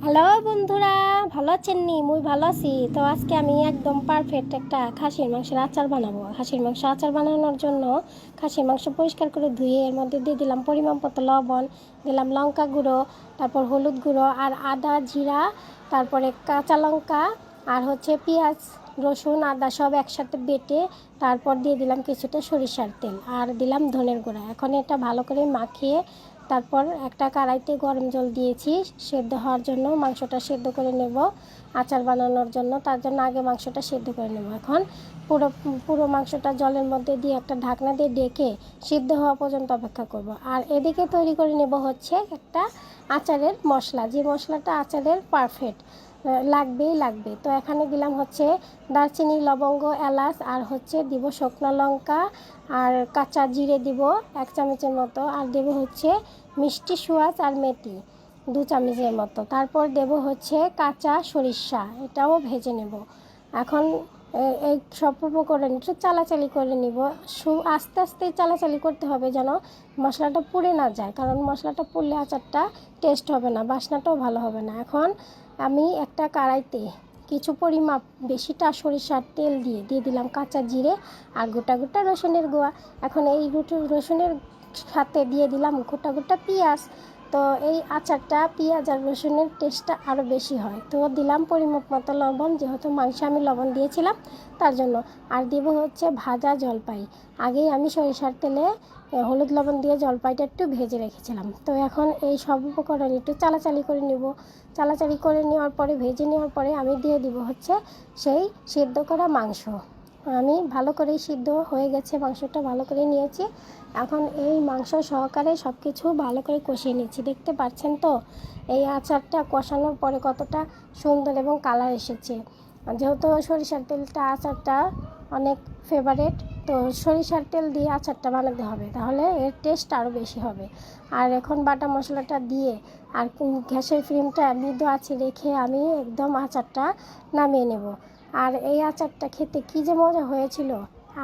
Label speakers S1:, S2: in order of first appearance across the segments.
S1: Hello বন্ধুরা, ভালো আছেন নি? মুই ভালো আছি। তো আজকে আমি একদম পারফেক্ট একটা খাসির মাংসের আচার বানাবো। খাসির মাংস আচার বানানোর জন্য খাসির মাংস পরিষ্কার করে ধুয়ে এর মধ্যে দিয়ে দিলাম পরিমাণ মতো লবণ, দিলাম লঙ্কা গুঁড়ো, তারপর হলুদ গুঁড়ো আর আদা জিরা, তারপরে কাঁচা লঙ্কা আর পেঁয়াজ রসুন আদা সব একসাথে বেটে তারপর দিয়ে দিলাম কিছুটা সরিষার তেল আর দিলাম ধনের গুঁড়া। এখন এটা ভালো করে মাখিয়ে তারপর একটা কড়াইতে গরম জল দিয়েছি সেদ্ধ হওয়ার জন্য। মাংসটা সেদ্ধ করে নেব আচার বানানোর জন্য। তার জন্য আগে মাংসটা সেদ্ধ করে নেব। এখন পুরো পুরো মাংসটা জলের মধ্যে দিয়ে একটা ঢাকনা দিয়ে ডেকে সিদ্ধ হওয়া পর্যন্ত অপেক্ষা করব। আর এদিকে তৈরি করে নেব একটা আচারের মশলা, যে মশলাটা আচারের পারফেক্ট লাগবে। তো এখানে দিলাম দারচিনি লবঙ্গ এলাচ আর দিব শুকনো লঙ্কা আর কাঁচা জিরে দিব 1 চামচের মতো, আর দেব মিষ্টি সুয়াজ আর মেথি 2 চামচের মতো। তারপর দেব কাঁচা সরিষা, এটাও ভেজে নেব। এখন এই সব উপকরণ একটু চালাচালি করে নিব। আস্তে আস্তে চালাচালি করতে হবে যেন মশলাটা পুড়ে না যায়, কারণ মশলাটা পুড়লে আচারটা টেস্ট হবে না, বাসনাটাও ভালো হবে না। এখন আমি একটা কড়াইতে কিছু পরিমাপ বেশিটা সরিষার তেল দিয়ে দিলাম কাঁচা জিরে আর গোটা গোটা রসুনের গুঁড়া। এখন এই রসুনের সাথে দিয়ে দিলাম গোটা গোটা পেঁয়াজ। তো এই আচারটা পেঁয়াজ আর রসুনের টেস্টটা আরও বেশি হয়। তো দিলাম পরিমাপ মতো লবণ, যেহেতু মাংসে আমি লবণ দিয়েছিলাম তার জন্য। আর দেবো ভাজা জলপাই। আগেই আমি সরিষার তেলে হলুদ লবণ দিয়ে জলপাইটা একটু ভেজে রেখেছিলাম। তো এখন এই সব উপকরণ একটু চালাচালি করে নেব। চালাচালি করে নেওয়ার পরে ভেজে নেওয়ার পরে আমি দিয়ে দিব সেই সিদ্ধ করা মাংস। আমি ভালো করেই সিদ্ধ হয়ে গেছে, মাংসটা ভালো করে নিয়েছি। এখন এই মাংস সহকারে সব কিছু ভালো করে কষিয়ে নিচ্ছি। দেখতে পাচ্ছেন তো এই আচারটা কষানোর পরে কতটা সুন্দর এবং কালার এসেছে। যেহেতু সরিষার তেলটা আচারটা অনেক ফেভারেট, তো সরিষার তেল দিয়ে আচারটা বানাতে হবে, তাহলে এর টেস্ট আরও বেশি হবে। আর এখন বাটা মশলাটা দিয়ে আর গ্যাসের ফ্লেমটা মৃদু আছে রেখে আমি একদম আচারটা নামিয়ে নেব। আর এই আচারটা খেতে কী যে মজা হয়েছিল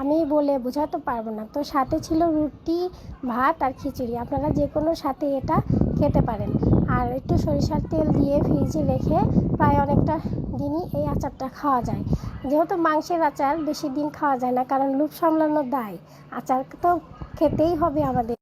S1: আমি বলে বোঝাতে পারবো না। তো সাথে ছিল রুটি, ভাত আর খিচুড়ি, আপনারা যে কোনো সাথে এটা খেতে পারেন। আর একটু সরিষার তেল দিয়ে ফ্রিজে রেখে প্রায় অনেকটা দিনই এই আচারটা খাওয়া যায়। যেহেতু মাংসের আচার বেশি দিন খাওয়া যায় না, কারণ লোভ সামলানোর দায়, আচার তো খেতেই হবে আমাদের।